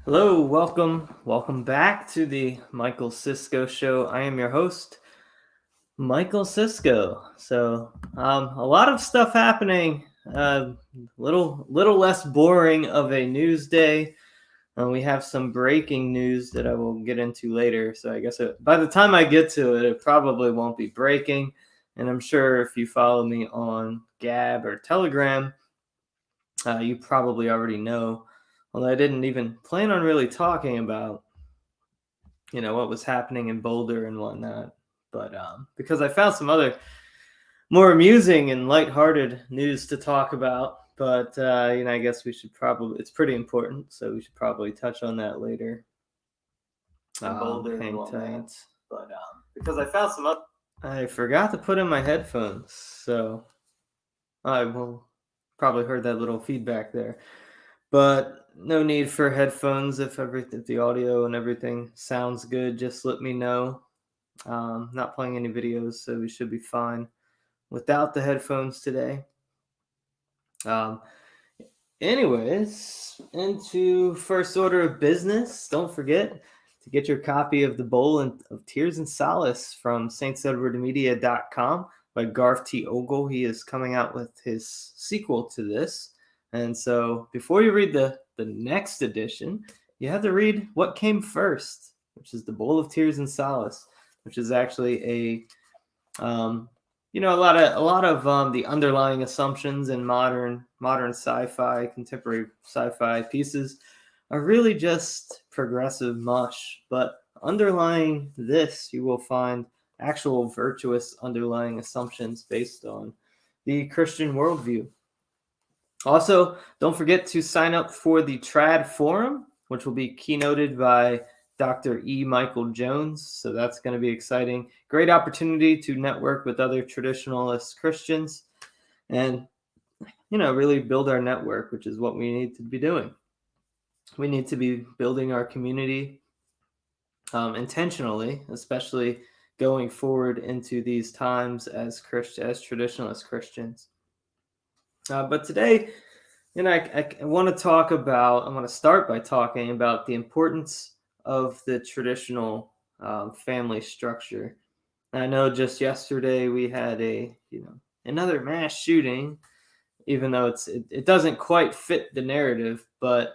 Hello, welcome back to the MichaelSisco show. I am your host, MichaelSisco. A lot of stuff happening. Little less boring of a news day. We have some breaking news that I will get into later. So I guess by the time I get to it, it probably won't be breaking. And I'm sure if you follow me on Gab or Telegram, you probably already know. Although I didn't even plan on really talking about, what was happening in Boulder and whatnot. But because I found some other more amusing and lighthearted news to talk about. But, I guess it's pretty important. So we should probably touch on that later. Boulder and Hang whatnot. tight. But because I found some other. I forgot to put in my headphones. So I will probably heard that little feedback there. But no need for headphones if the audio and everything sounds good. Just let me know. Not playing any videos, so we should be fine without the headphones today. Anyways, into first order of business. Don't forget to get your copy of The Bowl of Tears and Solace from saintsedwardmedia.com by Garth T. Ogle. He is coming out with his sequel to this. And so before you read the next edition, you have to read what came first, which is The Bowl of Tears and Solace, which is actually a lot of the underlying assumptions in modern sci-fi, contemporary sci-fi pieces are really just progressive mush. But underlying this, you will find actual virtuous underlying assumptions based on the Christian worldview. Also, don't forget to sign up for the Trad Forum, which will be keynoted by Dr. E. Michael Jones. So that's going to be exciting. Great opportunity to network with other traditionalist Christians and, really build our network, which is what we need to be doing. We need to be building our community intentionally, especially going forward into these times as traditionalist Christians. But today, I want to start by talking about the importance of the traditional family structure. I know just yesterday we had another mass shooting, even though it doesn't quite fit the narrative, but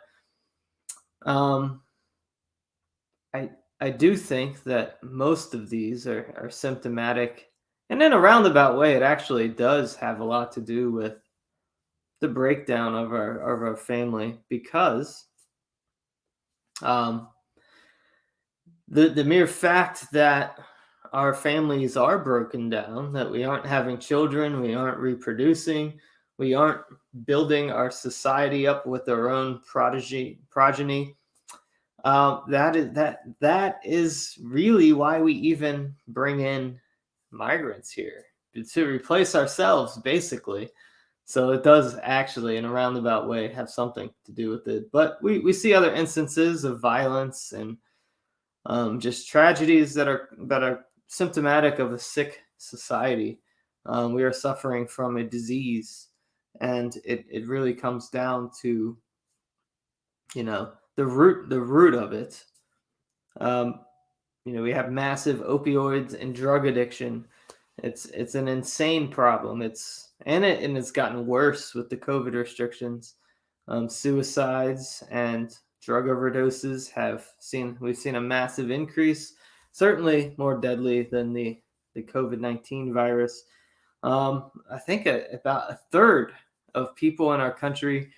I do think that most of these are symptomatic, and in a roundabout way, it actually does have a lot to do with the breakdown of our family, because the mere fact that our families are broken down, that we aren't having children, we aren't reproducing, we aren't building our society up with our own progeny. That is really why we even bring in migrants here, to replace ourselves, basically. So it does actually, in a roundabout way, have something to do with it. But we see other instances of violence and just tragedies that are symptomatic of a sick society. We are suffering from a disease, and it really comes down to, the root of it. We have massive opioids and drug addiction. It's an insane problem. It's gotten worse with the COVID restrictions. Suicides and drug overdoses we've seen a massive increase, certainly more deadly than the COVID-19 virus. I think about a third of people in our country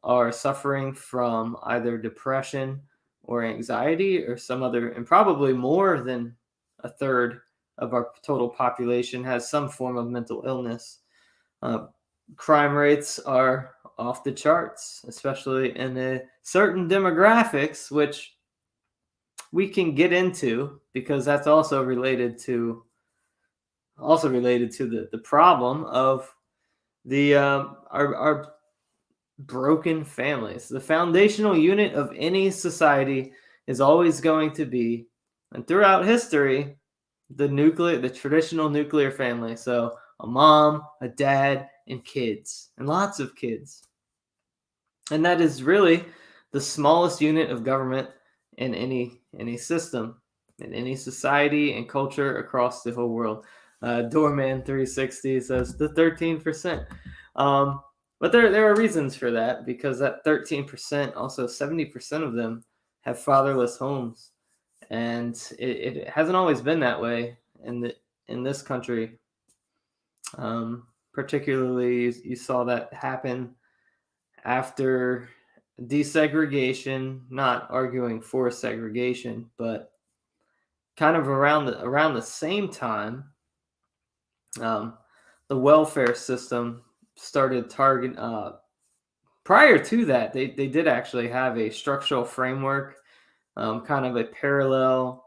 are suffering from either depression or anxiety or some other, and probably more than a third of our total population has some form of mental illness. Crime rates are off the charts, especially in certain demographics, which we can get into, because that's also related to the problem of our broken families. The foundational unit of any society is always going to be, and throughout history, the traditional nuclear family. So a mom, a dad, and kids, and lots of kids. And that is really the smallest unit of government in any system, in any society and culture across the whole world. Doorman 360 says the 13%. But there are reasons for that, because that 13%, also 70% of them have fatherless homes, and it hasn't always been that way in this country. Particularly, you saw that happen after desegregation, not arguing for segregation, but kind of around the same time, the welfare system started target. Prior to that, they did actually have a structural framework, kind of a parallel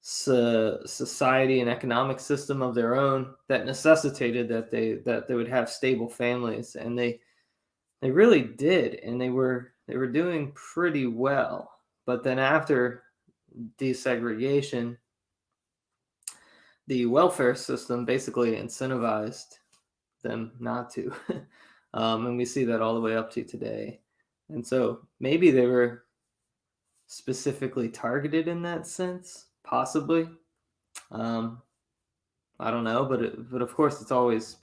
society and economic system of their own that necessitated that they would have stable families, and they really did, and they were doing pretty well. But then after desegregation, the welfare system basically incentivized them not to. And we see that all the way up to today. And so maybe they were specifically targeted in that sense, possibly. I don't know, but of course it's always the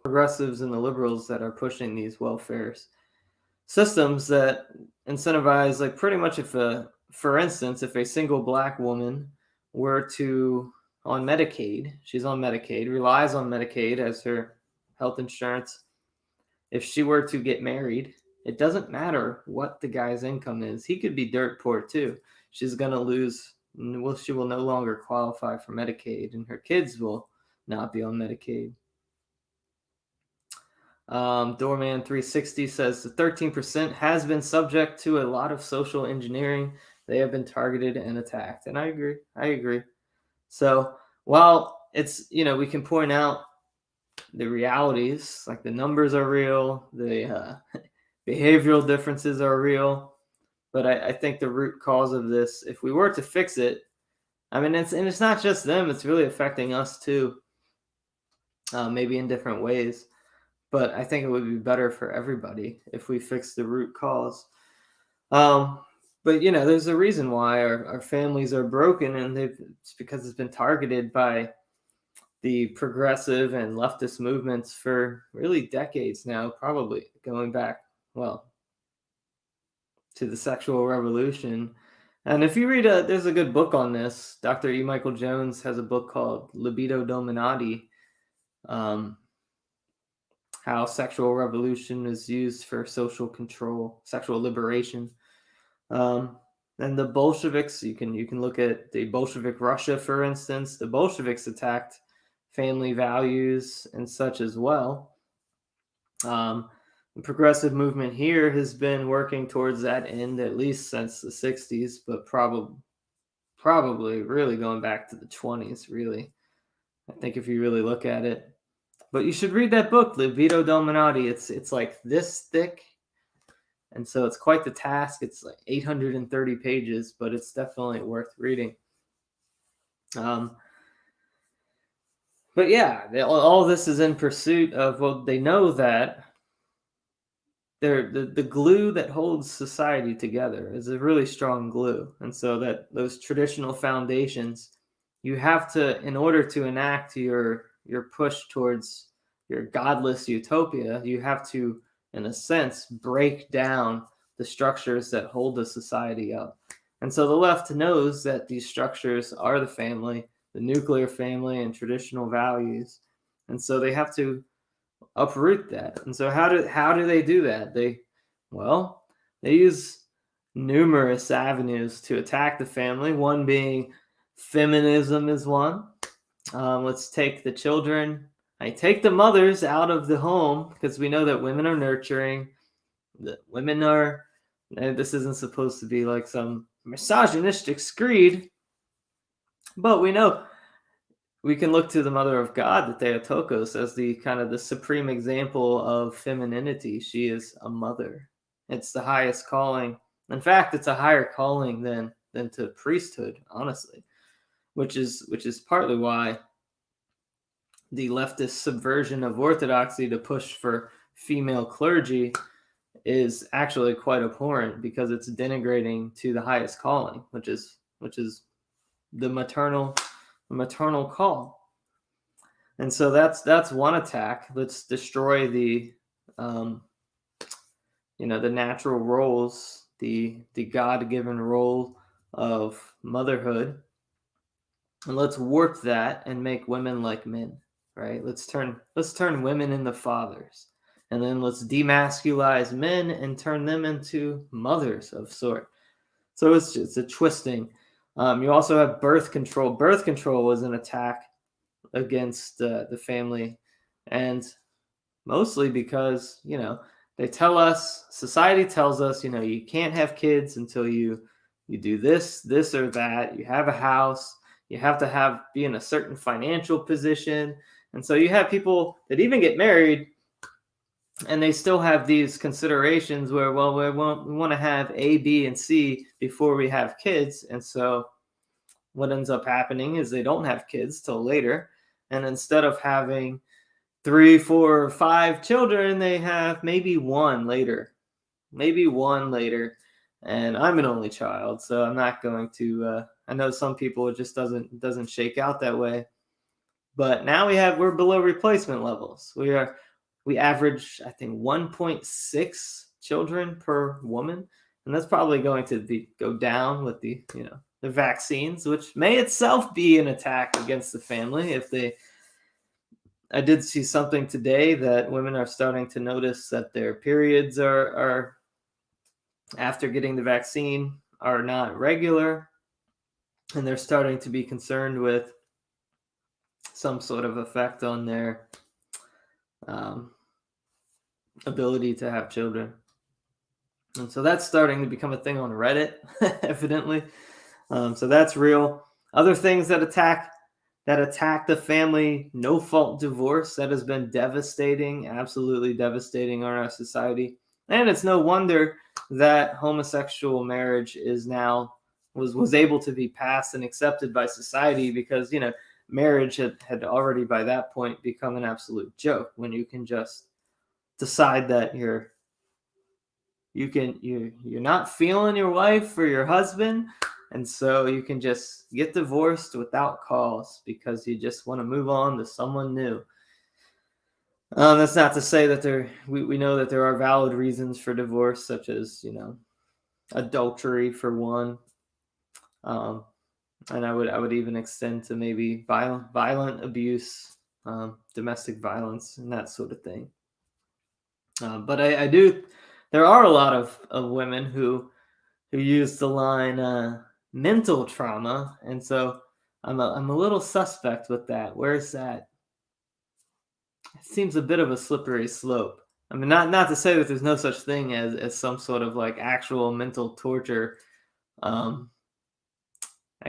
progressives and the liberals that are pushing these welfare systems that incentivize, like, pretty much for instance, if a single Black woman were to she's on Medicaid, relies on Medicaid as her health insurance. If she were to get married, it doesn't matter what the guy's income is. He could be dirt poor too. She's going to lose. Well, she will no longer qualify for Medicaid, and her kids will not be on Medicaid. Doorman 360 says the 13% has been subject to a lot of social engineering. They have been targeted and attacked. And I agree. So while it's, we can point out the realities, like the numbers are real, the behavioral differences are real, but I think the root cause of this, if we were to fix it, I mean, it's not just them, it's really affecting us too, maybe in different ways. But I think it would be better for everybody if we fix the root cause. But there's a reason why our families are broken, and it's because it's been targeted by the progressive and leftist movements for really decades now, probably going back, well, to the sexual revolution. And if you read there's a good book on this. Dr. E. Michael Jones has a book called Libido Dominati, how sexual revolution is used for social control, sexual liberation. And the Bolsheviks, you can look at the Bolshevik Russia, for instance. The Bolsheviks attacked family values and such as well. The progressive movement here has been working towards that end at least since the 60s, but probably really going back to the 20s, really. I think if you really look at it. But you should read that book, Libido Dominati. It's like this thick, and so it's quite the task. It's like 830 pages, but it's definitely worth reading. But yeah, all this is in pursuit of, well, they know that the glue that holds society together is a really strong glue, and so that those traditional foundations, you have to, in order to enact your push towards your godless utopia, you have to, in a sense, break down the structures that hold the society up. And so the left knows that these structures are the family, the nuclear family, and traditional values. And so they have to uproot that. And so how do they do that? They use numerous avenues to attack the family. One being feminism is one. Let's take the children. I take the mothers out of the home, because we know that women are nurturing. That women are, and this isn't supposed to be like some misogynistic screed, but we know we can look to the Mother of God, the Theotokos, as the kind of the supreme example of femininity. She is a mother. It's the highest calling. In fact, it's a higher calling than to priesthood, honestly, which is partly why the leftist subversion of orthodoxy to push for female clergy is actually quite abhorrent because it's denigrating to the highest calling, which is the maternal call. And so that's one attack. Let's destroy the the natural roles, the God-given role of motherhood, and let's warp that and make women like men, right? Let's turn women into fathers, and then let's demasculize men and turn them into mothers of sort. So it's a twisting. You also have birth control. Birth control was an attack against the family, and mostly because they tell us, society tells us, you can't have kids until you do this or that. You have a house. You have to be in a certain financial position. And so you have people that even get married and they still have these considerations where, well, we want to have A, B, and C before we have kids. And so what ends up happening is they don't have kids till later. And instead of having 3, 4, 5 children, they have maybe one later. And I'm an only child, so I'm not going to, I know some people it just doesn't shake out that way. But now we're below replacement levels. We average, I think, 1.6 children per woman. And that's probably going to go down with the vaccines, which may itself be an attack against the family. I did see something today that women are starting to notice that their periods are after getting the vaccine are not regular, and they're starting to be concerned with some sort of effect on their ability to have children. And so that's starting to become a thing on Reddit, evidently. So that's real. Other things that attack the family, no-fault divorce, that has been devastating, absolutely devastating on our society. And it's no wonder that homosexual marriage was able to be passed and accepted by society, because marriage had already by that point become an absolute joke, when you can just decide that you're not feeling your wife or your husband, and so you can just get divorced without cause because you just want to move on to someone new. That's not to say that we know that there are valid reasons for divorce, such as adultery for one, and I would even extend to maybe violent abuse, domestic violence, and that sort of thing. But I do. There are a lot of women who use the line mental trauma, and so I'm a little suspect with that. Where's that? It seems a bit of a slippery slope. I mean, not to say that there's no such thing as some sort of like actual mental torture. I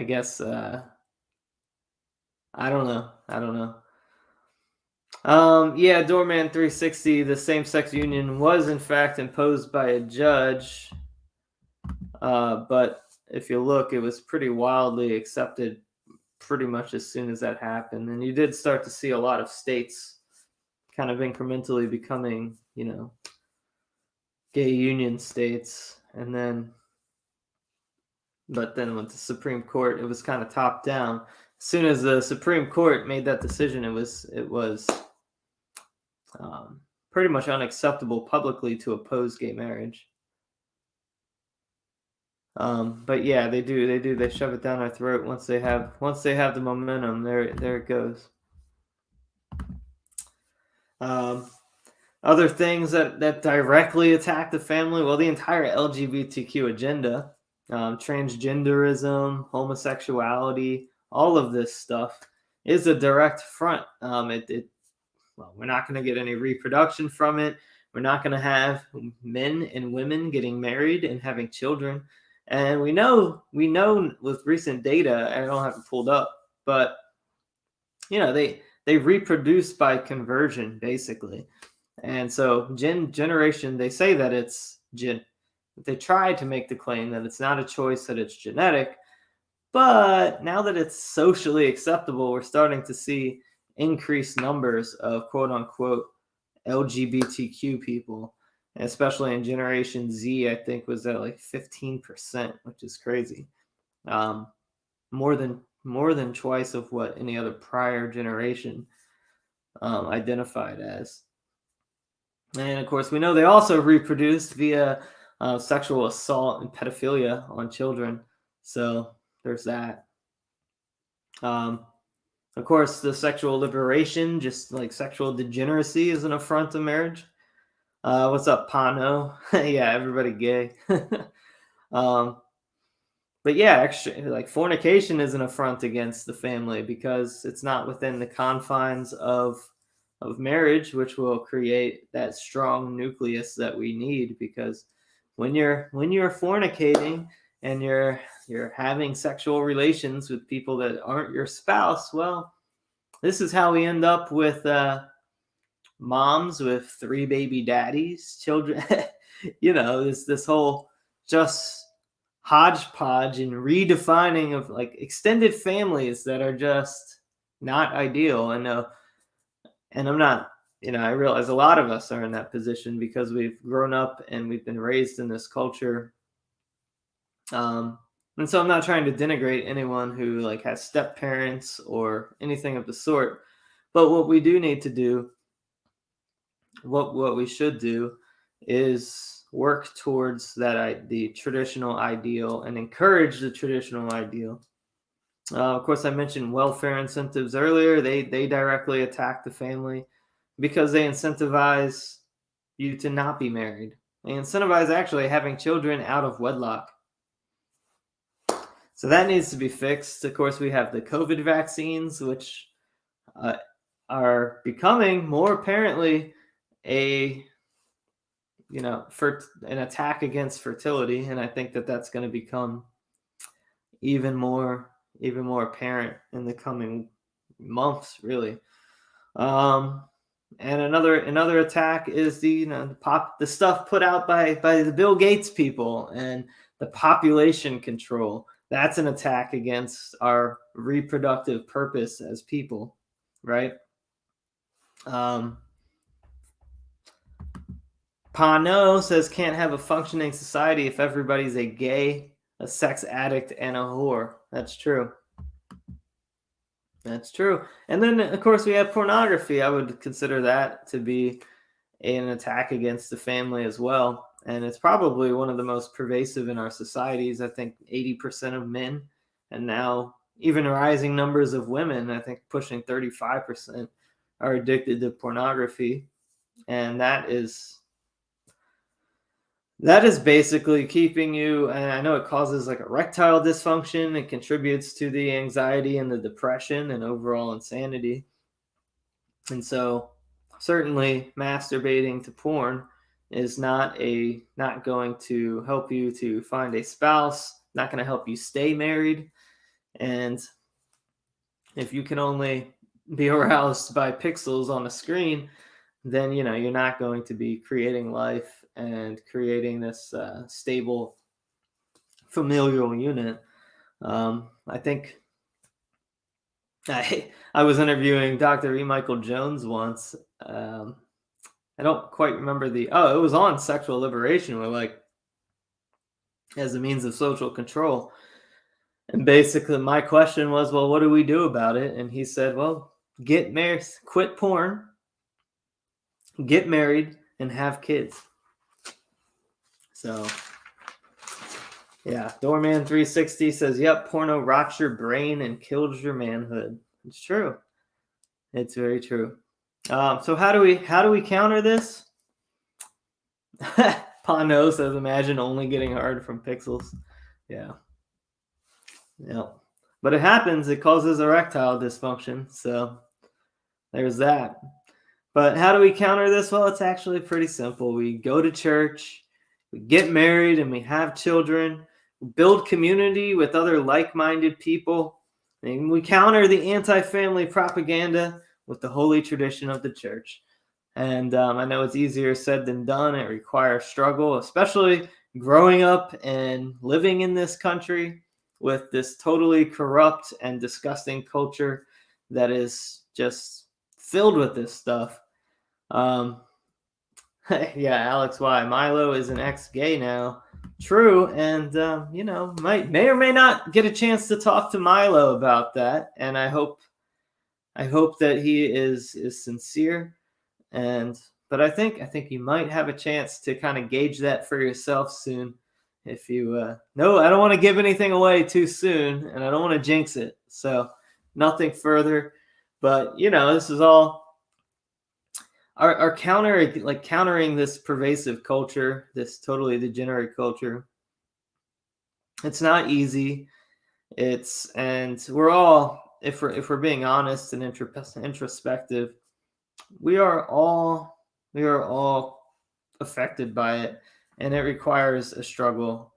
guess I don't know. Yeah, Doorman 360, the same-sex union was in fact imposed by a judge, but if you look, it was pretty wildly accepted pretty much as soon as that happened, and you did start to see a lot of states kind of incrementally becoming, gay union states, but then with the Supreme Court, it was kind of top down. As soon as the Supreme Court made that decision, it was pretty much unacceptable publicly to oppose gay marriage. But yeah, they shove it down our throat once they have the momentum. There it goes. Other things that directly attack the family, well, the entire LGBTQ agenda, transgenderism, homosexuality, all of this stuff is a direct front. Well, we're not going to get any reproduction from it. We're not going to have men and women getting married and having children. And we know with recent data, I don't have it pulled up, but they reproduce by conversion, basically. And so generation, they say that it's they tried to make the claim that it's not a choice, that it's genetic. But now that it's socially acceptable, we're starting to see increased numbers of quote unquote LGBTQ people. especially in Generation Z, I think was at like 15%, which is crazy. More than twice of what any other prior generation identified as. And of course, we know they also reproduced via sexual assault and pedophilia on children. So there's that. Of course, the sexual liberation, just like sexual degeneracy, is an affront to marriage. What's up, Pano? Yeah, everybody gay. But yeah, actually, like fornication is an affront against the family because it's not within the confines of marriage, which will create that strong nucleus that we need. Because when you're fornicating and you're having sexual relations with people that aren't your spouse, well, this is how we end up with moms with 3 baby daddies, children. This whole just hodgepodge and redefining of like extended families that are just not ideal. And I'm not, I realize a lot of us are in that position because we've grown up and we've been raised in this culture. And so I'm not trying to denigrate anyone who like has step parents or anything of the sort. But what we do need to do, what we should do, is work towards the traditional ideal and encourage the traditional ideal. Of course, I mentioned welfare incentives earlier. They directly attack the family because they incentivize you to not be married. They incentivize actually having children out of wedlock. So that needs to be fixed. Of course, we have the COVID vaccines, which are becoming more apparently for an attack against fertility. And I think that that's going to become even more apparent in the coming months, really. And another attack is the stuff put out by the Bill Gates people and the population control. That's an attack against our reproductive purpose as people, right? Pano says can't have a functioning society if everybody's a gay, a sex addict, and a whore. That's true. That's true. And then, of course, we have pornography. I would consider that to be an attack against the family as well. And it's probably one of the most pervasive in our societies. I think 80% of men, and now even rising numbers of women, I think pushing 35%, are addicted to pornography. And that is basically keeping you, and I know it causes like erectile dysfunction. It contributes to the anxiety and the depression and overall insanity. And so certainly masturbating to porn is not going to help you to find a spouse, not going to help you stay married. And if you can only be aroused by pixels on a screen, then you're not going to be creating life and creating this stable familial unit. I think I was interviewing Dr. E. Michael Jones once. I don't quite remember it was on sexual liberation, where like as a means of social control. And basically my question was, well, what do we do about it? And he said, well, get married, quit porn, get married, and have kids. So yeah, Doorman360 says, yep, porno rots your brain and kills your manhood. It's true. It's very true. So how do we counter this? Pano says, imagine only getting hard from pixels. Yeah. But it happens. It causes erectile dysfunction. So there's that. But how do we counter this? Well, it's actually pretty simple. We go to church, we get married, and we have children. We build community with other like-minded people. And we counter the anti-family propaganda with the holy tradition of the church. And I know it's easier said than done. It requires struggle, especially growing up and living in this country with this totally corrupt and disgusting culture that is just filled with this stuff. Yeah, Alex Y. Milo is an ex-gay now. True, and may or may not get a chance to talk to Milo about that. And I hope that he is sincere. But I think you might have a chance to kind of gauge that for yourself soon. If you no, I don't want to give anything away too soon, and I don't want to jinx it. So nothing further. But this is all our countering this pervasive culture, this totally degenerate culture. It's not easy. And we're all, if we're being honest and introspective, we are all affected by it, and it requires a struggle.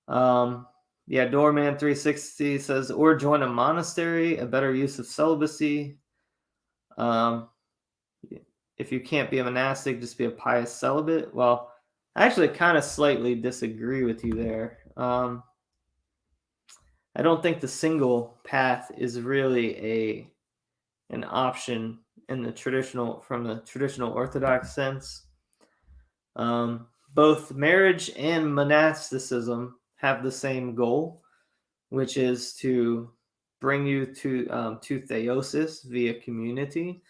Doorman 360 says, or join a monastery, a better use of celibacy. If you can't be a monastic, just be a pious celibate. Well, I actually kind of slightly disagree with you there. I don't think the single path is really an option from the traditional Orthodox sense. Both marriage and monasticism have the same goal, which is to bring you to theosis via community.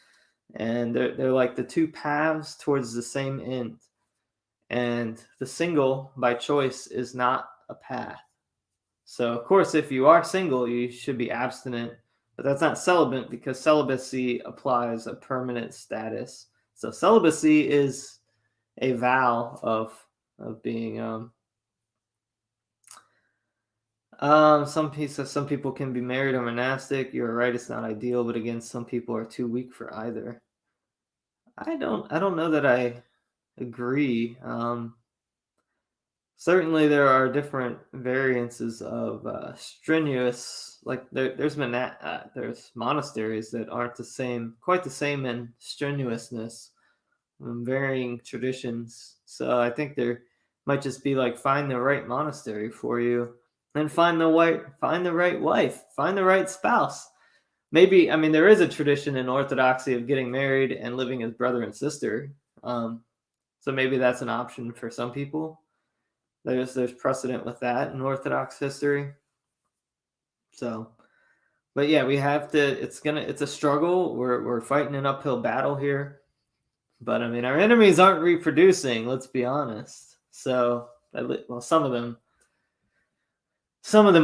And they're like the two paths towards the same end. And the single by choice is not a path. So, of course, if you are single, you should be abstinent. But that's not celibate, because celibacy applies a permanent status. So celibacy is a vow of being some people can be married or monastic. You're right, it's not ideal, but again, some people are too weak for either. I don't know that I agree. Certainly there are different variances of strenuous, like there's monasteries that aren't quite the same in strenuousness, varying traditions. So I think there might just be like, find the right monastery for you, and find the right wife, find the right spouse. Maybe, I mean, there is a tradition in Orthodoxy of getting married and living as brother and sister. So maybe that's an option for some people. There's precedent with that in Orthodox history. So, but yeah, we have to. It's a struggle. We're fighting an uphill battle here. But I mean, our enemies aren't reproducing. Let's be honest. So, well, some of them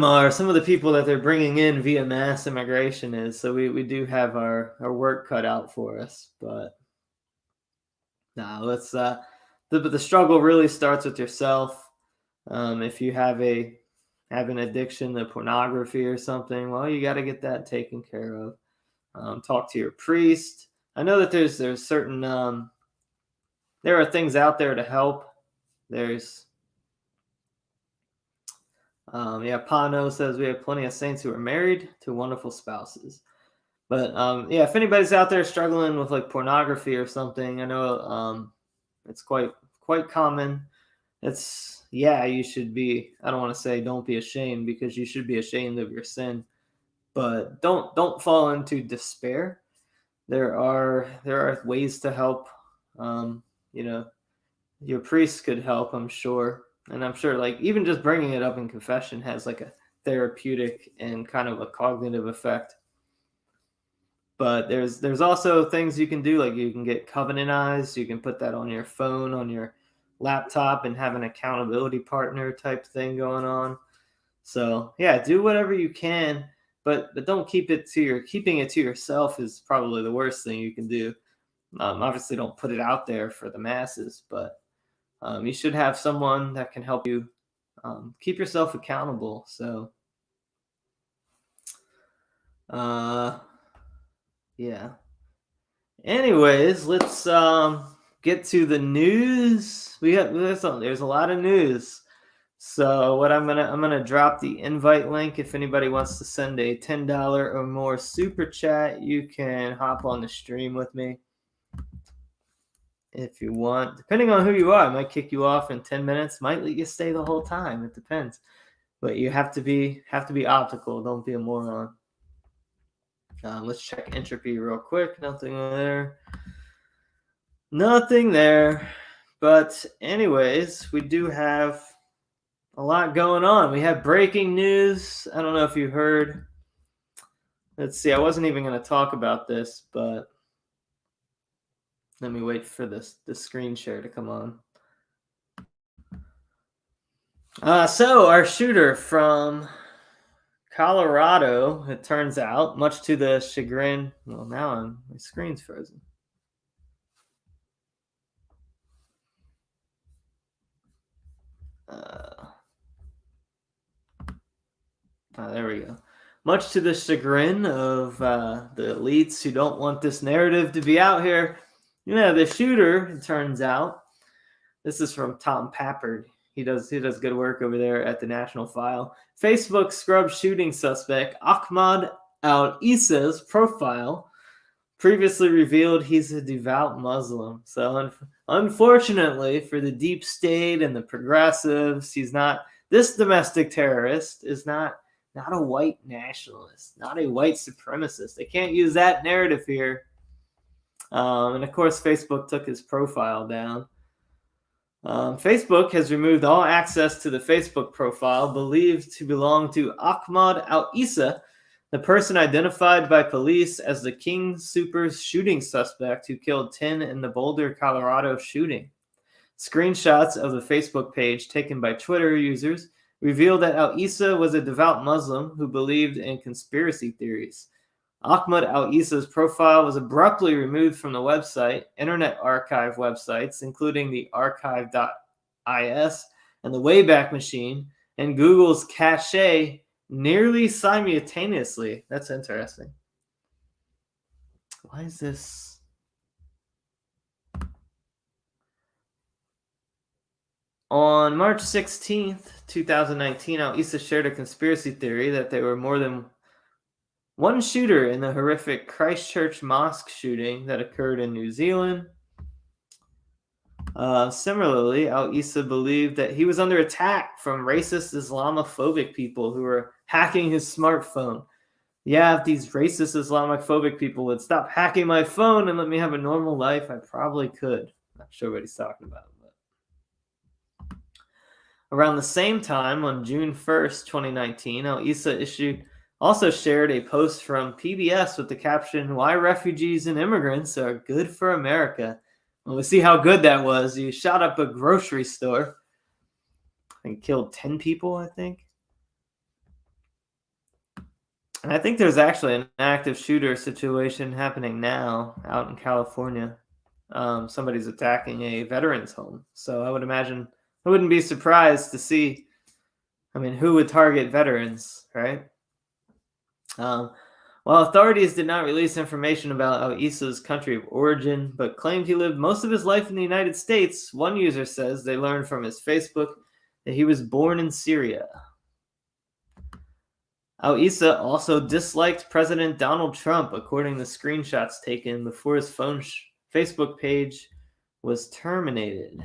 are. Some of the people that they're bringing in via mass immigration is. So we do have our work cut out for us. But no, let's. But the struggle really starts with yourself. If you have an addiction to pornography or something, well, you got to get that taken care of. Talk to your priest. I know that there's certain there are things out there to help. There's Pano says we have plenty of saints who are married to wonderful spouses. But if anybody's out there struggling with like pornography or something, I know it's quite common. You should be, I don't want to say don't be ashamed, because you should be ashamed of your sin, but don't fall into despair. There are ways to help. Your priest could help, I'm sure. And I'm sure like even just bringing it up in confession has like a therapeutic and kind of a cognitive effect. But there's also things you can do, like you can get covenantized. You can put that on your phone, on your laptop, and have an accountability partner type thing going on. So yeah, do whatever you can, but don't keeping it to yourself is probably the worst thing you can do. Obviously, don't put it out there for the masses, but you should have someone that can help you keep yourself accountable. So yeah. Anyways, let's get to the news. There's a lot of news. So what I'm gonna drop the invite link. If anybody wants to send a $10 or more super chat, you can hop on the stream with me if you want. Depending on who you are, I might kick you off in 10 minutes. Might let you stay the whole time. It depends. But you have to be optical. Don't be a moron. Let's check Entropy real quick. Nothing there. But anyways, we do have a lot going on. We have breaking news. I don't know if you heard. Let's see. I wasn't even going to talk about this, but let me wait for the screen share to come on. So our shooter from Colorado, it turns out, much to the chagrin. Well, now my screen's frozen. There we go. Much to the chagrin of the elites who don't want this narrative to be out here, the shooter, it turns out, this is from Tom Pappard. He does good work over there at the National File. Facebook scrub shooting suspect Ahmad al-Issa's profile previously revealed he's a devout Muslim. So unfortunately for the deep state and the progressives, this domestic terrorist is not a white nationalist, not a white supremacist. They can't use that narrative here. And of course, Facebook took his profile down. Facebook has removed all access to the Facebook profile believed to belong to Ahmad al-Issa, the person identified by police as the King Soopers shooting suspect who killed 10 in the Boulder, Colorado shooting. Screenshots of the Facebook page taken by Twitter users revealed that al-Issa was a devout Muslim who believed in conspiracy theories. Ahmad al-Issa's profile was abruptly removed from the website, Internet Archive websites, including the archive.is and the Wayback Machine, and Google's cache nearly simultaneously. That's interesting. Why is this? On March 16th, 2019, al-Issa shared a conspiracy theory that there were more than one shooter in the horrific Christchurch mosque shooting that occurred in New Zealand. Similarly, al-Issa believed that he was under attack from racist Islamophobic people who were hacking his smartphone. Yeah, if these racist Islamophobic people would stop hacking my phone and let me have a normal life, I probably could. Not sure what he's talking about. But around the same time, on June 1st, 2019, al-Issa also shared a post from PBS with the caption, "Why refugees and immigrants are good for America." Well, we see how good that was. You shot up a grocery store and killed 10 people, I think. And I think there's actually an active shooter situation happening now out in California. Somebody's attacking a veterans home. So I would imagine, I wouldn't be surprised to see, who would target veterans, right? While authorities did not release information about al-Issa's country of origin, but claimed he lived most of his life in the United States, one user says they learned from his Facebook that he was born in Syria. Al-Issa also disliked President Donald Trump, according to screenshots taken before his Facebook page was terminated.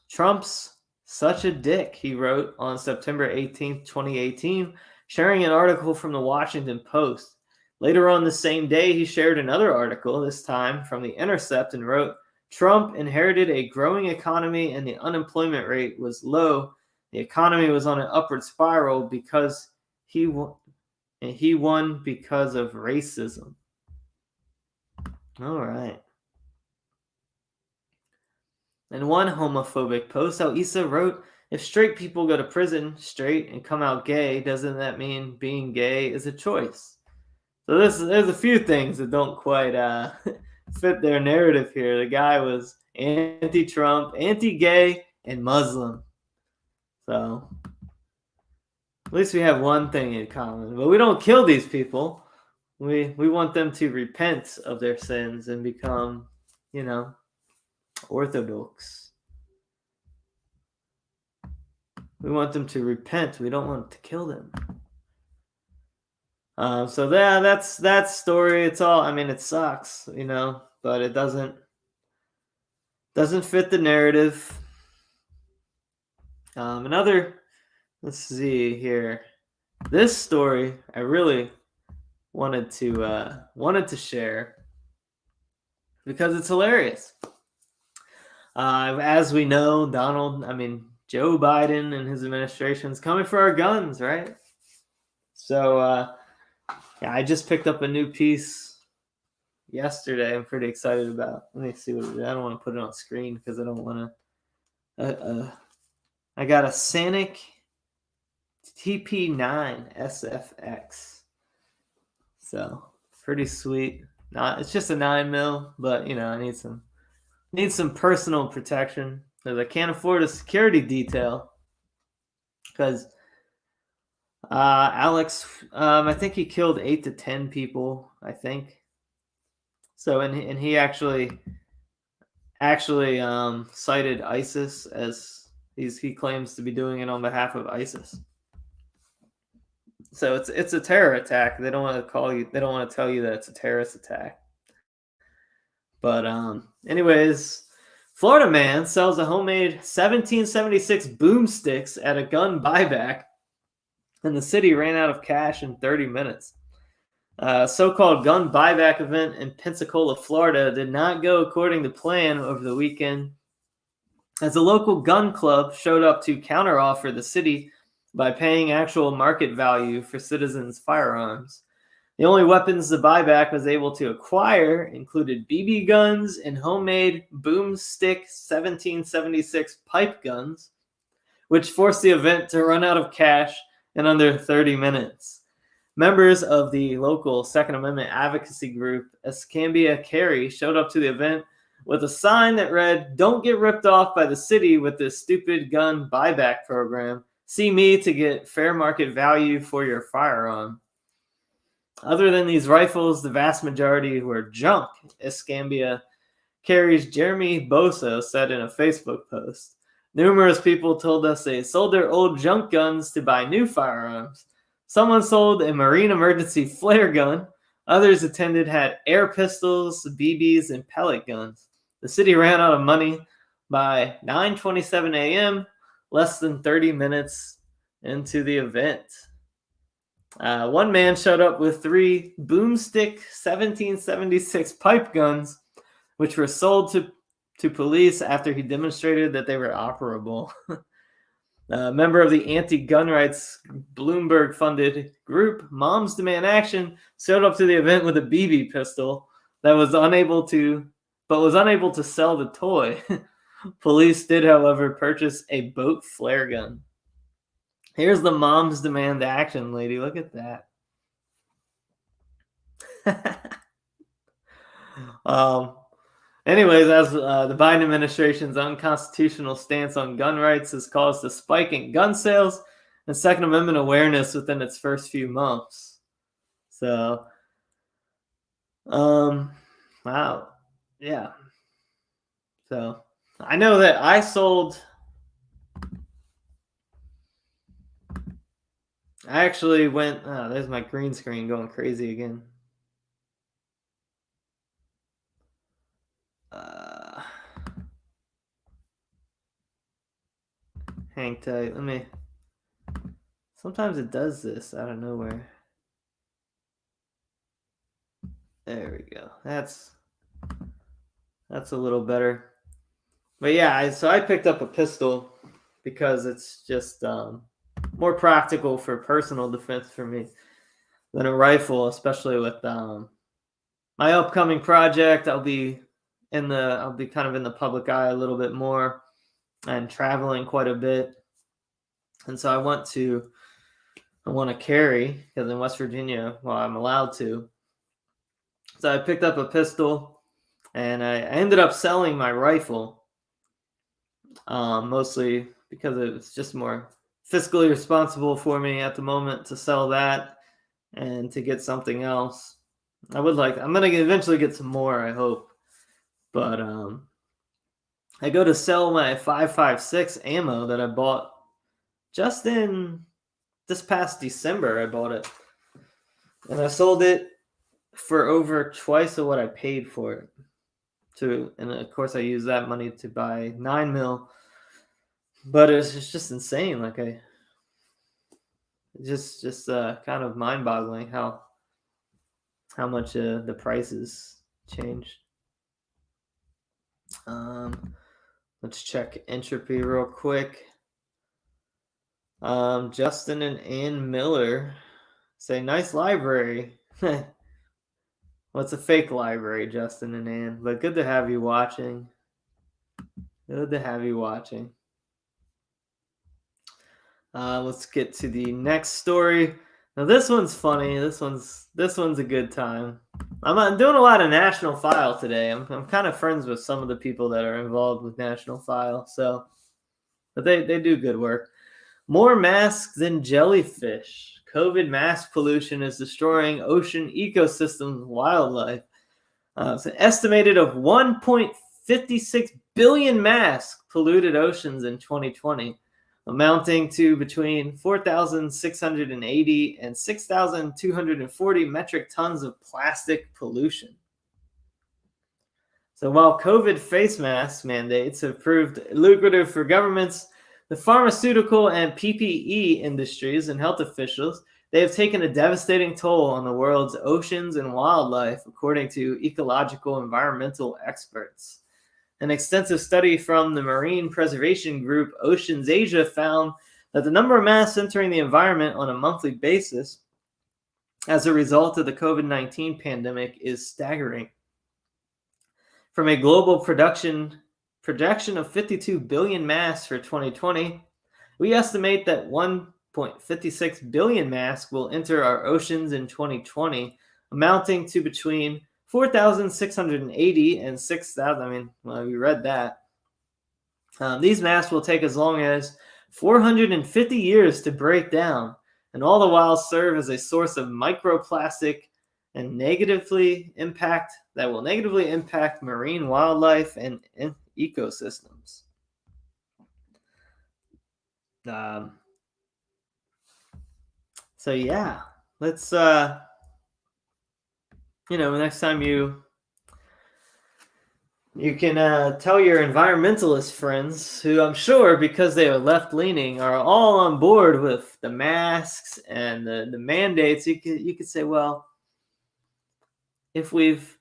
"Trump's such a dick," he wrote on September 18th, 2018, sharing an article from the Washington Post. Later on the same day, he shared another article, this time from The Intercept, and wrote, "Trump inherited a growing economy and the unemployment rate was low. The economy was on an upward spiral because he won because of racism." All right. In one homophobic post, al-Issa wrote, "If straight people go to prison straight and come out gay, doesn't that mean being gay is a choice?" So there's a few things that don't quite fit their narrative here. The guy was anti-Trump, anti-gay, and Muslim. So at least we have one thing in common. But we don't kill these people. We want them to repent of their sins and become, orthodox. We want them to repent. We don't want to kill them. So that's that story. It's all, it sucks, but it doesn't fit the narrative. Let's see here. This story I really wanted to share because it's hilarious. As we know, Joe Biden and his administration is coming for our guns, right? So, yeah, I just picked up a new piece yesterday. I'm pretty excited about. Let me see what it is. I don't want to put it on screen because I don't want to. I got a Sanic TP9 SFX. So pretty sweet. It's just a 9mm, but I need some personal protection because I can't afford a security detail. Because Alex, I think he killed 8 to 10 people. I think. So and he actually cited ISIS as he claims to be doing it on behalf of ISIS. So it's a terror attack. They don't want to tell you that it's a terrorist attack. But anyways, Florida man sells a homemade 1776 boomsticks at a gun buyback, and the city ran out of cash in 30 minutes. So-called gun buyback event in Pensacola, Florida did not go according to plan over the weekend, as a local gun club showed up to counteroffer the city by paying actual market value for citizens' firearms. The only weapons the buyback was able to acquire included BB guns and homemade boomstick 1776 pipe guns, which forced the event to run out of cash in under 30 minutes. Members of the local Second Amendment advocacy group Escambia Carry showed up to the event with a sign that read, "Don't get ripped off by the city with this stupid gun buyback program. See me to get fair market value for your firearm." Other than these rifles, the vast majority were junk, Escambia Carry's Jeremy Boso said in a Facebook post. Numerous people told us they sold their old junk guns to buy new firearms. Someone sold a Marine emergency flare gun. Others attended had air pistols, BBs, and pellet guns. The city ran out of money by 9:27 a.m., less than 30 minutes into the event. One man showed up with 3 boomstick 1776 pipe guns, which were sold to police after he demonstrated that they were operable. A member of the anti-gun rights Bloomberg-funded group Moms Demand Action showed up to the event with a BB pistol that was unable to sell the toy. Police did, however, purchase a boat flare gun. Here's the Moms Demand Action lady. Look at that. Anyways, as the Biden administration's unconstitutional stance on gun rights has caused a spike in gun sales and Second Amendment awareness within its first few months. So, wow, yeah. So, I know that I actually went, there's my green screen going crazy again. Hang tight. Sometimes it does this out of nowhere. There we go. That's a little better. But yeah, so I picked up a pistol because it's just more practical for personal defense for me than a rifle, especially with my upcoming project. I'll be kind of in the public eye a little bit more and traveling quite a bit. And so I want to carry, because in West Virginia, well, I'm allowed to. So I picked up a pistol and I ended up selling my rifle, mostly because it's just more fiscally responsible for me at the moment to sell that and to get something else. I'm going to eventually get some more, I hope. But I go to sell my 5.56 ammo that I bought just in this past December. I bought it. And I sold it for over twice of what I paid for it. And of course I used that money to buy 9mm. But it's just insane. Like just kind of mind-boggling how much the prices changed. Let's check Entropy real quick. Justin and Ann Miller say, nice library. What's a fake library, Justin and Ann? But good to have you watching. Good to have you watching. Let's get to the next story. Now this one's funny. This one's a good time. I'm doing a lot of National File today. I'm kind of friends with some of the people that are involved with National File. So, but they do good work. More masks than jellyfish. COVID mask pollution is destroying ocean ecosystems and wildlife. It's an estimated of 1.56 billion masks polluted oceans in 2020, amounting to between 4,680 and 6,240 metric tons of plastic pollution. So while COVID face mask mandates have proved lucrative for governments, the pharmaceutical and PPE industries and health officials, they have taken a devastating toll on the world's oceans and wildlife, according to ecological environmental experts. An extensive study from the marine preservation group Oceans Asia found that the number of masks entering the environment on a monthly basis as a result of the COVID-19 pandemic is staggering. From a global projection of 52 billion masks for 2020, we estimate that 1.56 billion masks will enter our oceans in 2020, amounting to between 4,680 and 6,000. We read that. These masks will take as long as 450 years to break down, and all the while serve as a source of microplastic and will negatively impact marine wildlife and ecosystems. So yeah, let's next time you can tell your environmentalist friends, who I'm sure, because they are left-leaning, are all on board with the masks and the mandates. You could say, well, if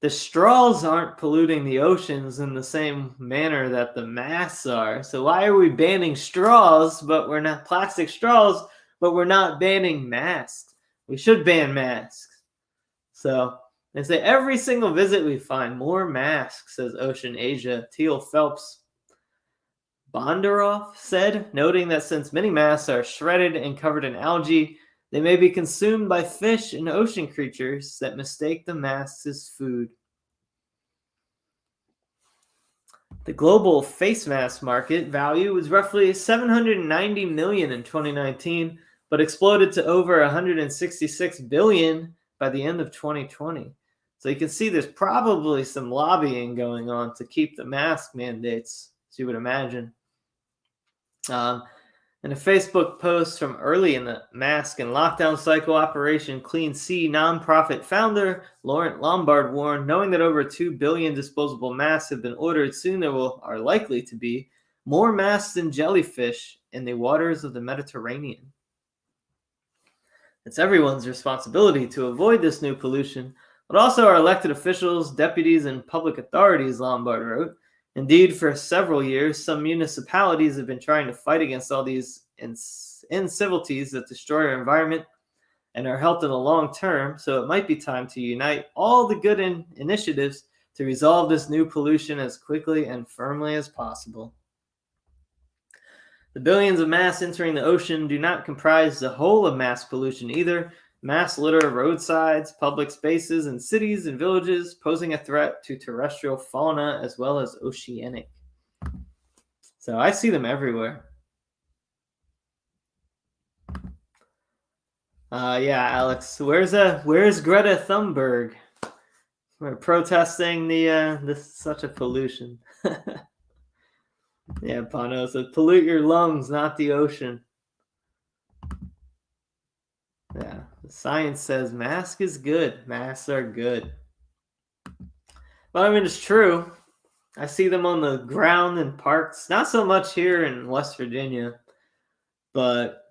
the straws aren't polluting the oceans in the same manner that the masks are, so why are we banning straws, but we're not plastic straws, but we're not banning masks? We should ban masks. So they say every single visit we find more masks, says Ocean Asia. Teal Phelps Bondaroff said, noting that since many masks are shredded and covered in algae, they may be consumed by fish and ocean creatures that mistake the masks as food. The global face mask market value was roughly $790 million in 2019, but exploded to over $166 billion by the end of 2020. So you can see there's probably some lobbying going on to keep the mask mandates, as you would imagine. In a Facebook post from early in the mask and lockdown cycle, Operation Clean Sea nonprofit founder Laurent Lombard warned, knowing that over 2 billion disposable masks have been ordered, soon there are likely to be more masks than jellyfish in the waters of the Mediterranean. It's everyone's responsibility to avoid this new pollution, but also our elected officials, deputies, and public authorities, Lombard wrote. Indeed, for several years, some municipalities have been trying to fight against all these incivilities that destroy our environment and our health in the long term, so it might be time to unite all the good initiatives to resolve this new pollution as quickly and firmly as possible. The billions of masks entering the ocean do not comprise the whole of mass pollution either. Mass litter roadsides, public spaces, and cities and villages, posing a threat to terrestrial fauna as well as oceanic. So I see them everywhere. Yeah, Alex, where's Greta Thunberg? We're protesting this such a pollution. Yeah, Pano says pollute your lungs, not the ocean. Yeah, the science says mask is good. Masks are good. But I mean, it's true. I see them on the ground in parks. Not so much here in West Virginia, but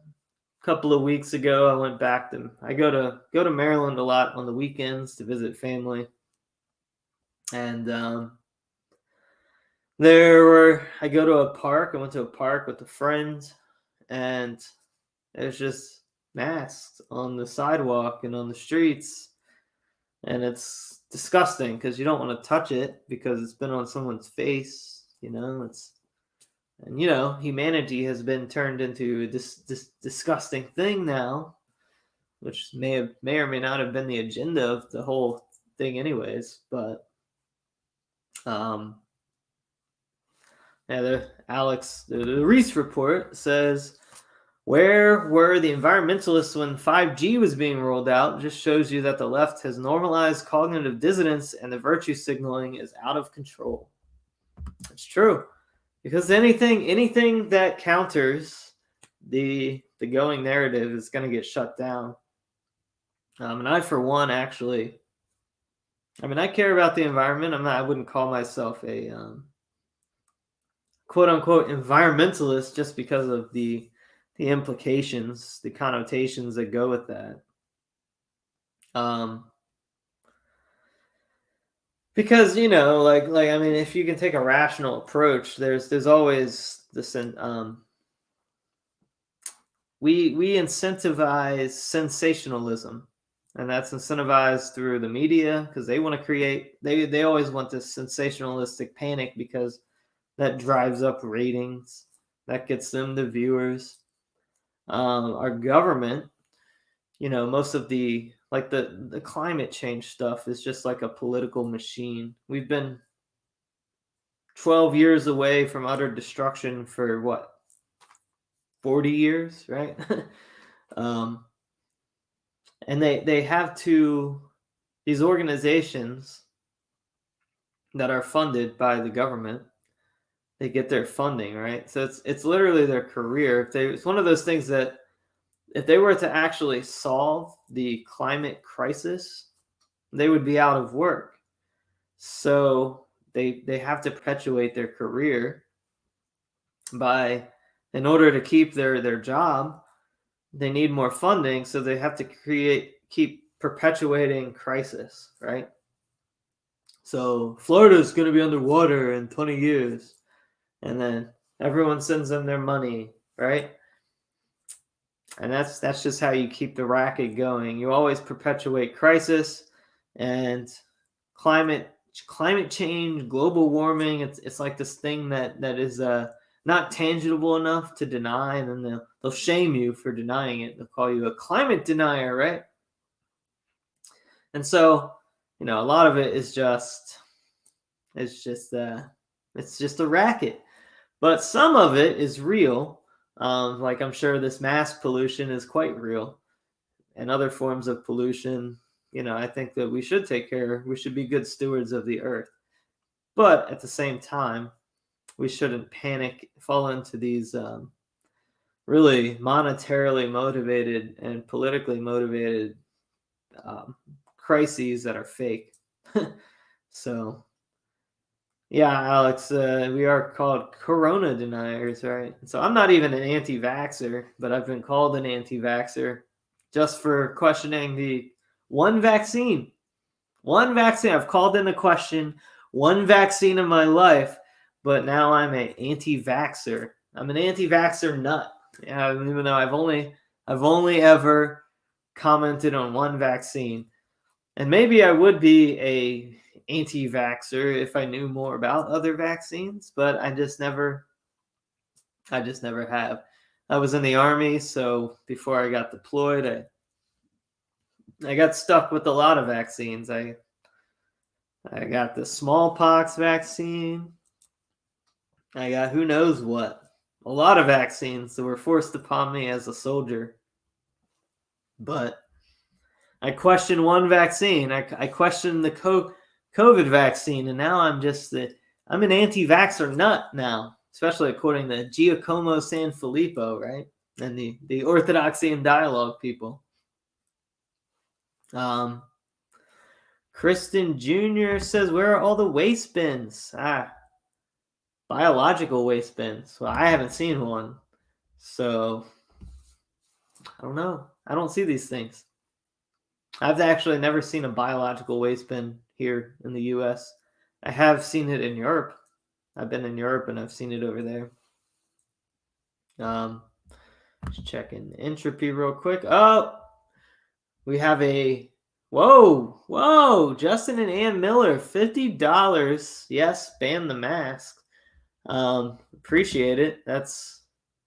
a couple of weeks ago, I went back to. I go to Maryland a lot on the weekends to visit family, and I go to a park. I went to a park with a friend, and there's just masks on the sidewalk and on the streets, and it's disgusting because you don't want to touch it because it's been on someone's face. Humanity has been turned into this disgusting thing now, which may or may not have been the agenda of the whole thing, anyways. But the Reese report says, where were the environmentalists when 5G was being rolled out? Just shows you that the left has normalized cognitive dissonance and the virtue signaling is out of control. It's true, because anything that counters the going narrative is going to get shut down. And I, for one, actually, I care about the environment. I wouldn't call myself a quote unquote environmentalist just because of the implications, the connotations that go with that. Because if you can take a rational approach, there's always this. We incentivize sensationalism, and that's incentivized through the media because they want to create. They always want this sensationalistic panic because that drives up ratings. That gets them the viewers. Our government, most of the climate change stuff is just like a political machine. We've been 12 years away from utter destruction for what? 40 years, right? And they have these organizations that are funded by the government, they get their funding, right? So it's literally their career. It's one of those things that if they were to actually solve the climate crisis, they would be out of work. So they have to perpetuate their career in order to keep their job, they need more funding. So they have to keep perpetuating crisis, right? So Florida is going to be underwater in 20 years. And then everyone sends them their money, right? And that's just how you keep the racket going. You always perpetuate crisis and climate change, global warming. It's like this thing that is not tangible enough to deny, and then they'll shame you for denying it. They'll call you a climate denier, right? And so, a lot of it is just a racket. But some of it is real. Like I'm sure this mass pollution is quite real, and other forms of pollution. I think that we should take care. We should be good stewards of the earth. But at the same time, we shouldn't panic, fall into these really monetarily motivated and politically motivated crises that are fake. So, yeah, Alex, we are called corona deniers, right? So I'm not even an anti-vaxxer, but I've been called an anti-vaxxer just for questioning the one vaccine. One vaccine. I've called into question one vaccine in my life, but now I'm an anti-vaxxer. I'm an anti-vaxxer nut. Yeah, even though I've only ever commented on one vaccine. And maybe I would be a anti-vaxxer if I knew more about other vaccines, but I just never have. I was in the Army, so before I got deployed, I got stuck with a lot of vaccines. I got the smallpox vaccine. I got who knows what. A lot of vaccines that were forced upon me as a soldier. But I questioned one vaccine. I questioned the COVID vaccine, and now I'm an anti-vaxxer nut now, especially according to Giacomo Sanfilippo, right? And the Orthodoxy and Dialogue people. Kristen Jr. says, where are all the waste bins? Biological waste bins. Well, I haven't seen one. So, I don't know. I don't see these things. I've actually never seen a biological waste bin here in the U.S. I have seen it in Europe. I've been in Europe and I've seen it over there. Just checking Entropy real quick. Oh, we have a whoa, Justin and Ann Miller, $50. Yes, ban the mask. Appreciate it. That's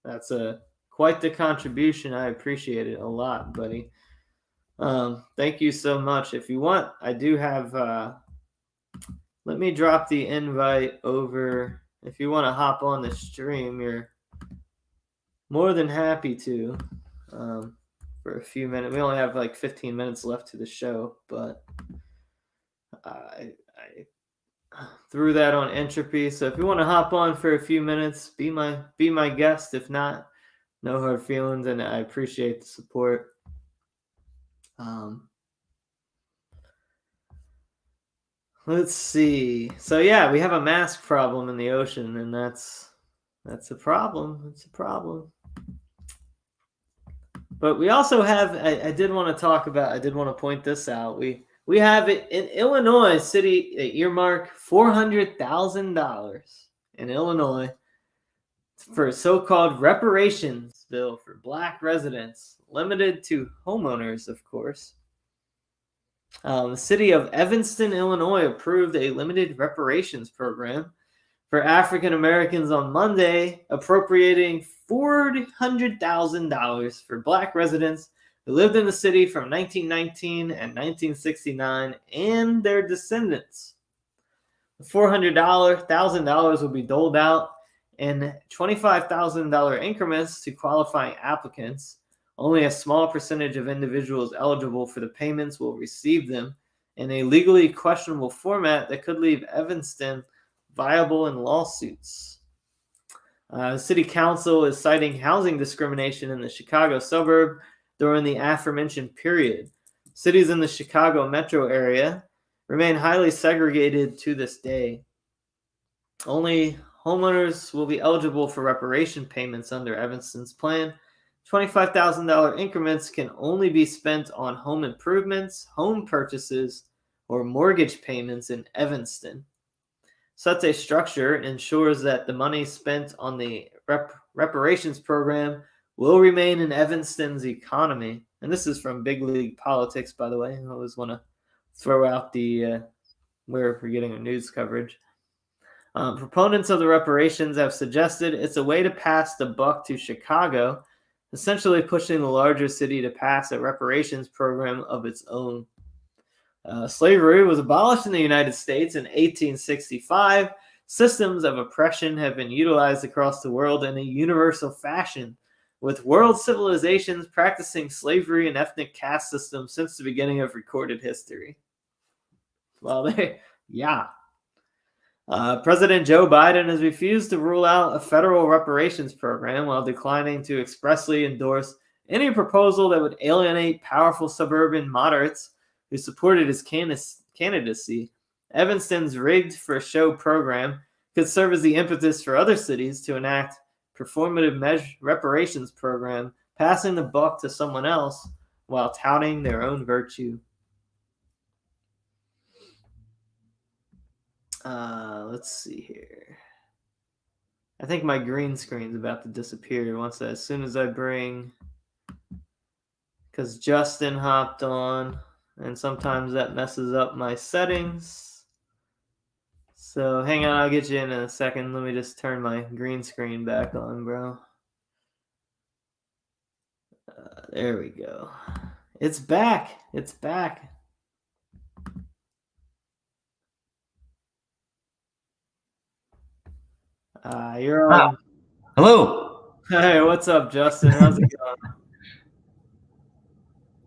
a quite the contribution. I appreciate it a lot, buddy. Thank you so much. If you want, I do have let me drop the invite over. If you want to hop on the stream, you're more than happy to for a few minutes. We only have like 15 minutes left to the show, but I threw that on Entropy. So if you want to hop on for a few minutes, be my guest. If not, no hard feelings, and I appreciate the support. Let's see. So yeah, we have a mask problem in the ocean, and that's a problem. It's a problem. But we also have. I did want to point this out. We have it in Illinois. City earmark $400,000 in Illinois for a so-called reparations bill for Black residents, limited to homeowners, of course. The city of Evanston, Illinois, approved a limited reparations program for African Americans on Monday, appropriating $400,000 for Black residents who lived in the city from 1919 and 1969 and their descendants. The $400,000 will be doled out in $25,000 increments to qualifying applicants. Only a small percentage of individuals eligible for the payments will receive them in a legally questionable format that could leave Evanston viable in lawsuits. The city council is citing housing discrimination in the Chicago suburb during the aforementioned period. Cities in the Chicago metro area remain highly segregated to this day. Only homeowners will be eligible for reparation payments under Evanston's plan. $25,000 increments can only be spent on home improvements, home purchases, or mortgage payments in Evanston. Such a structure ensures that the money spent on the reparations program will remain in Evanston's economy. And this is from Big League Politics, by the way. I always want to throw out the where we're getting our news coverage. Proponents of the reparations have suggested it's a way to pass the buck to Chicago, essentially pushing the larger city to pass a reparations program of its own. Slavery was abolished in the United States in 1865. Systems of oppression have been utilized across the world in a universal fashion, with world civilizations practicing slavery and ethnic caste systems since the beginning of recorded history. Well, President Joe Biden has refused to rule out a federal reparations program while declining to expressly endorse any proposal that would alienate powerful suburban moderates who supported his candidacy. Evanston's rigged for a show program could serve as the impetus for other cities to enact performative reparations program, passing the buck to someone else while touting their own virtue. Let's see here. I think my green screen's about to disappear as soon as I bring, because Justin hopped on, and sometimes that messes up my settings. So hang on, I'll get you in a second. Let me just turn my green screen back on, bro. There we go. It's back. It's back. You're on. Hello. Hey, what's up, Justin? How's it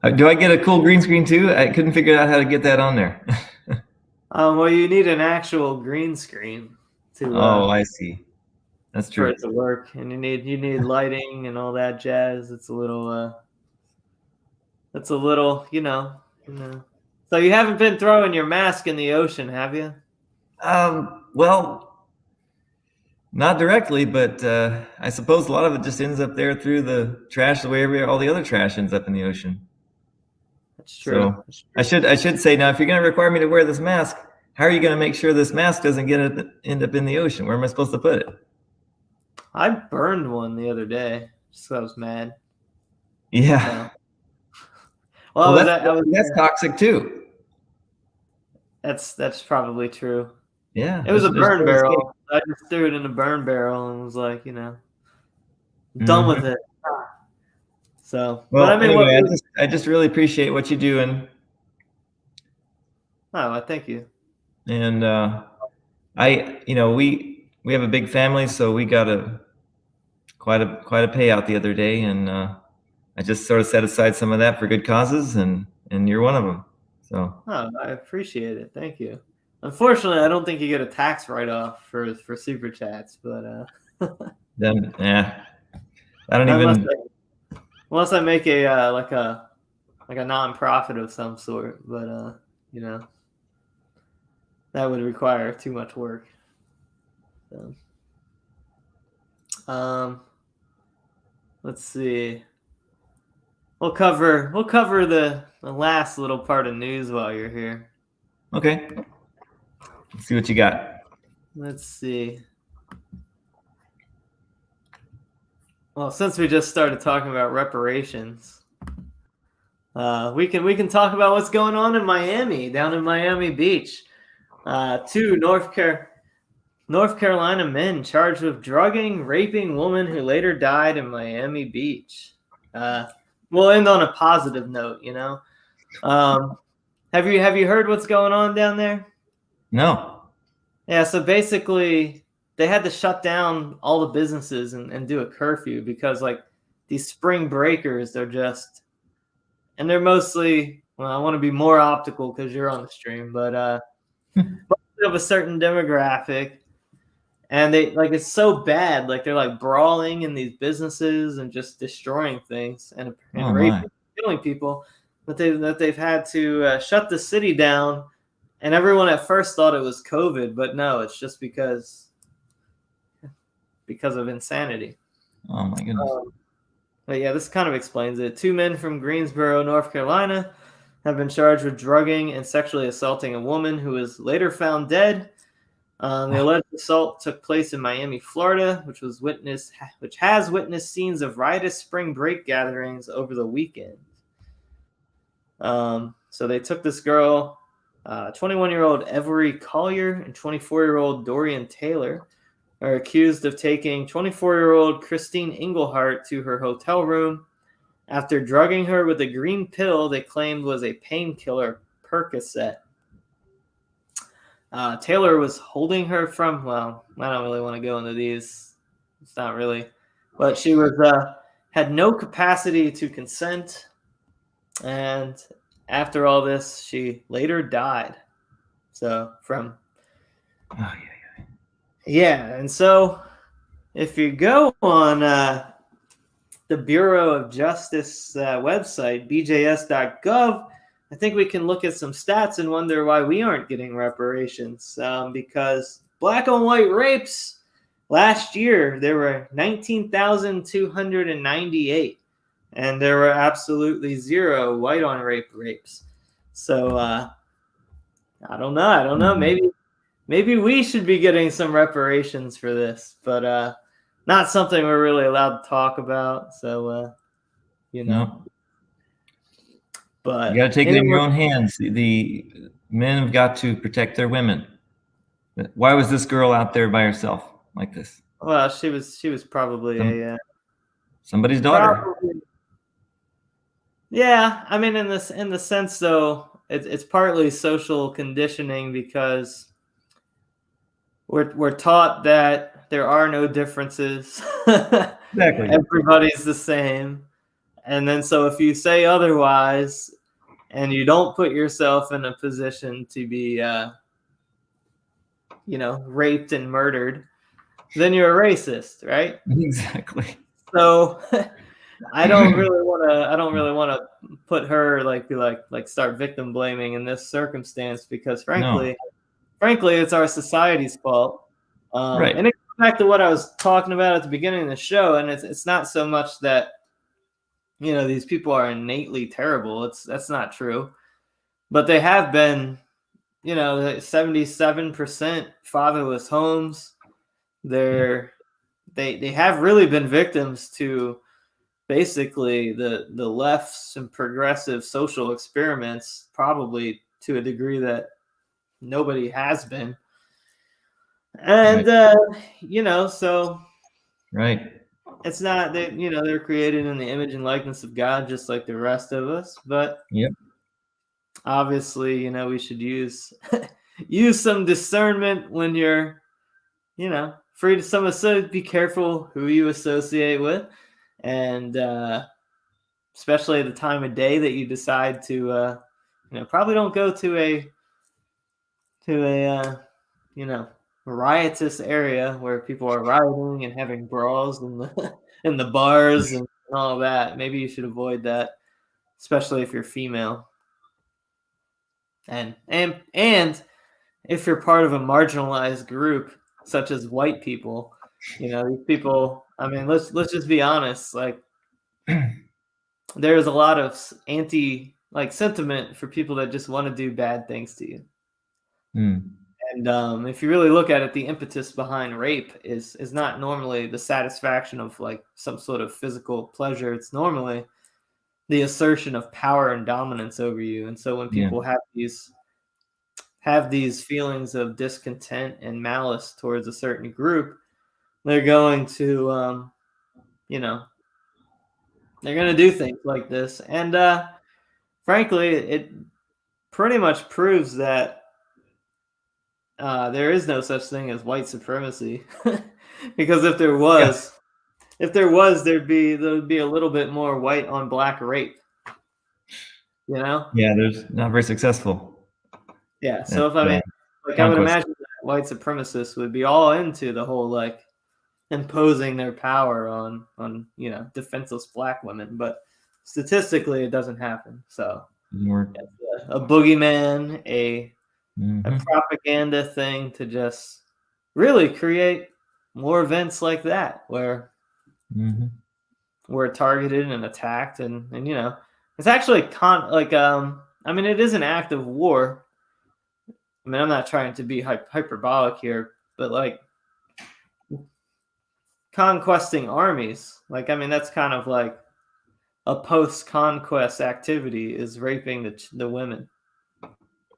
going? Do I get a cool green screen too? I couldn't figure out how to get that on there. Well, you need an actual green screen to. I see. That's true. For it to work, and you need lighting and all that jazz. It's a little. That's a little, So you haven't been throwing your mask in the ocean, have you? Well, not directly, but I suppose a lot of it just ends up there through the trash, the way all the other trash ends up in the ocean. That's true. So I should say now, if you're going to require me to wear this mask, how are you going to make sure this mask doesn't end up in the ocean? Where am I supposed to put it? I burned one the other day just 'cause I was mad. Yeah. So. Well, that's toxic too. That's probably true. Yeah. It was a burn no barrel. escape. I just threw it in a burn barrel and was like, done with it. So, Well, but I mean, anyway, I just really appreciate what you do, and thank you. And we have a big family, so we got quite a payout the other day, and I just sort of set aside some of that for good causes, and you're one of them. So I appreciate it. Thank you. Unfortunately, I don't think you get a tax write-off for super chats, but then I don't even unless I make a like a non-profit of some sort, but that would require too much work. So, let's see. We'll cover the last little part of news while you're here. Okay. Let's see what you got. Let's see. Well, since we just started talking about reparations, we can talk about what's going on in Miami, down in Miami Beach. Two North Carolina men charged with drugging, raping woman who later died in Miami Beach. We'll end on a positive note, Have you heard what's going on down there? No. Yeah, so basically they had to shut down all the businesses and do a curfew because like these spring breakers, they're mostly, well, I want to be more optical because you're on the stream, but of a certain demographic, and they like it's so bad, like they're like brawling in these businesses and just destroying things and raping, killing people, that they've had to shut the city down. And everyone at first thought it was COVID, but no, it's just because of insanity. Oh my goodness. But yeah, this kind of explains it. 2 men from Greensboro, North Carolina, have been charged with drugging and sexually assaulting a woman who was later found dead. The alleged assault took place in Miami, Florida, which has witnessed scenes of riotous spring break gatherings over the weekend. So they took this girl, 21-year-old Every Collier and 24-year-old Dorian Taylor are accused of taking 24-year-old Christine Englehart to her hotel room after drugging her with a green pill they claimed was a painkiller, Percocet. Taylor was holding her from, well, I don't really want to go into these. It's not really. But she had no capacity to consent. And after all this, she later died. So yeah. And so if you go on the Bureau of Justice website, bjs.gov, I think we can look at some stats and wonder why we aren't getting reparations. Because black on white rapes, last year there were 19,298, and there were absolutely 0 white on rape rapes. So I don't know. Maybe we should be getting some reparations for this, but not something we're really allowed to talk about. So No. But you got to take it in your own hands. The men have got to protect their women. Why was this girl out there by herself like this? Well, she was probably somebody's daughter. Probably. Yeah, I mean, in the sense though, it's partly social conditioning because we're taught that there are no differences. Exactly. Everybody's the same. And then so if you say otherwise and you don't put yourself in a position to be raped and murdered, then you're a racist, right? Exactly. So I don't really want to put her start victim blaming in this circumstance because frankly it's our society's fault. Right. And it goes back to what I was talking about at the beginning of the show, and it's not so much that these people are innately terrible. That's not true. But they have been you know, 77% fatherless homes. They have really been victims to basically the left's and progressive social experiments, probably to a degree that nobody has been. And you know, so Right. it's not that, you know, they're created in the image and likeness of God just like the rest of us, but Yep. obviously, you know, we should use use some discernment when you're, you know, free to some. So be careful who you associate with, and especially at the time of day that you decide to, you know, probably don't go to a you know, riotous area where people are rioting and having brawls in the in the bars and all that. Maybe you should avoid that, especially if you're female. And if you're part of a marginalized group such as white people, you know, these people, I mean, let's just be honest, like there's a lot of anti like sentiment for people that just want to do bad things to you. Mm. And if you really look at it, the impetus behind rape is not normally the satisfaction of like some sort of physical pleasure. It's normally the assertion of power and dominance over you. And so when people have these feelings of discontent and malice towards a certain group, they're going to you know, they're going to do things like this. And frankly, it pretty much proves that there is no such thing as white supremacy, because if there was, there'd be a little bit more white on black rape. You know? Yeah, there's not very successful. Yeah. So if I mean, like conquest. I would imagine that white supremacists would be all into the whole like imposing their power on you know, defenseless black women, but statistically it doesn't happen. So a boogeyman, a propaganda thing to just really create more events like that where we're targeted and attacked, and you know, it's actually I mean, it is an act of war. I mean, I'm not trying to be hyperbolic here, but like conquesting armies, like, I mean, that's kind of like a post-conquest activity, is raping the women.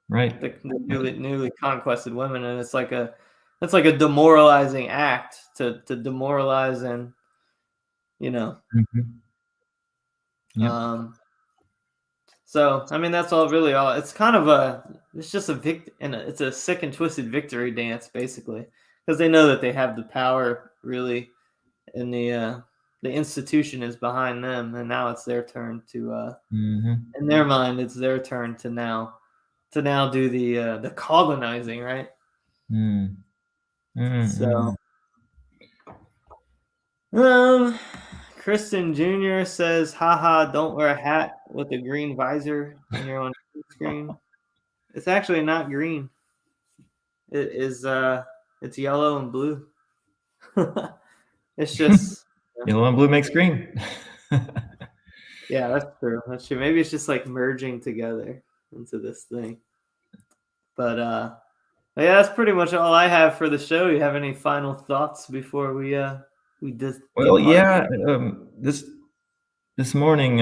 Right. The newly conquested women, and it's like a demoralizing act to demoralize and, you know. So I mean, that's all really all. It's kind of it's just it's a sick and twisted victory dance, basically, because they know that they have the power, really, and the institution is behind them, and now it's their turn to in their mind, it's their turn to now do the colonizing, right? So Kristen Jr. says, haha, don't wear a hat with a green visor when you're on screen. It's actually not green. It is it's yellow and blue. It's just yellow and blue makes green. Yeah, that's true. That's true. Maybe it's just like merging together into this thing. But yeah, that's pretty much all I have for the show. You have any final thoughts before we just well, yeah, this morning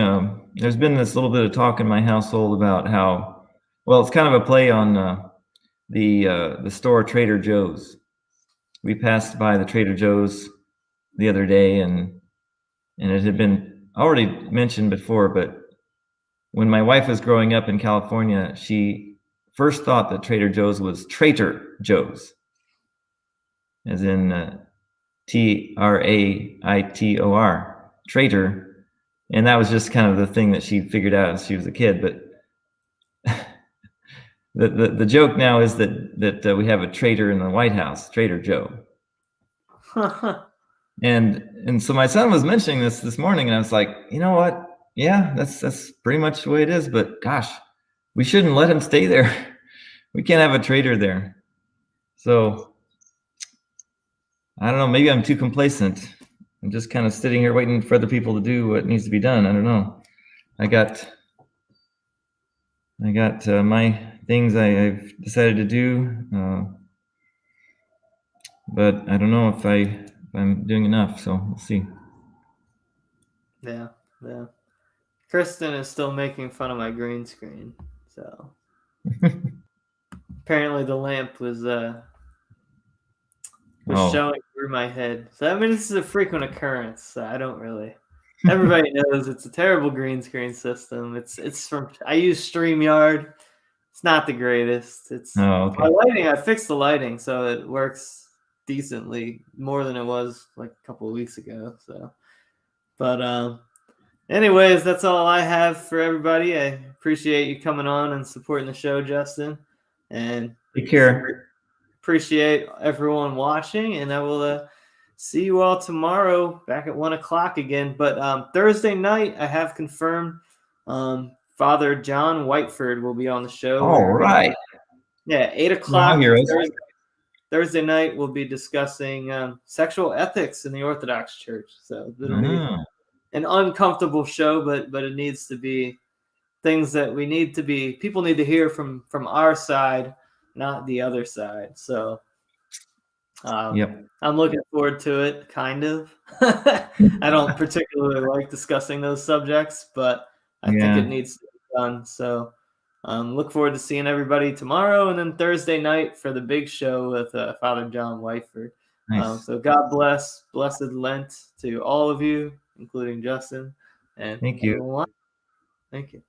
there's been this little bit of talk in my household about how, well, it's kind of a play on the store Trader Joe's. We passed by the Trader Joe's the other day, and it had been already mentioned before, but when my wife was growing up in California, she first thought that Trader Joe's was Traitor Joe's, as in Traitor, traitor, and that was just kind of the thing that she figured out as she was a kid. But the joke now is that we have a traitor in the White House, Trader Joe. and so my son was mentioning this morning, and I was like, you know what? Yeah, that's pretty much the way it is. But gosh, we shouldn't let him stay there. We can't have a traitor there. So I don't know. Maybe I'm too complacent. I'm just kind of sitting here waiting for other people to do what needs to be done. I don't know. I got my things I've decided to do, but I don't know if I'm doing enough. So we'll see. Yeah. Kristen is still making fun of my green screen. So apparently the lamp was showing through my head. So I mean, this is a frequent occurrence. So I don't really. Everybody knows it's a terrible green screen system. It's from I use StreamYard. It's not the greatest. It's okay. my lighting. I fixed the lighting so it works decently more than it was like a couple of weeks ago. So, but anyways, that's all I have for everybody. I appreciate you coming on and supporting the show, Justin. And take care. Appreciate everyone watching, and I will see you all tomorrow back at 1:00 again. But Thursday night, I have confirmed Father John Whiteford will be on the show. All right. Yeah, 8:00 Thursday night, we'll be discussing sexual ethics in the Orthodox Church. So it'll be an uncomfortable show, but it needs to be things that people need to hear from our side, not the other side. So Yep. I'm looking forward to it, kind of. I don't particularly like discussing those subjects, but I think it needs to be done. So look forward to seeing everybody tomorrow, and then Thursday night for the big show with Father John Whiteford. Nice. So God bless, blessed Lent to all of you, including Justin. And thank you. Everyone. Thank you.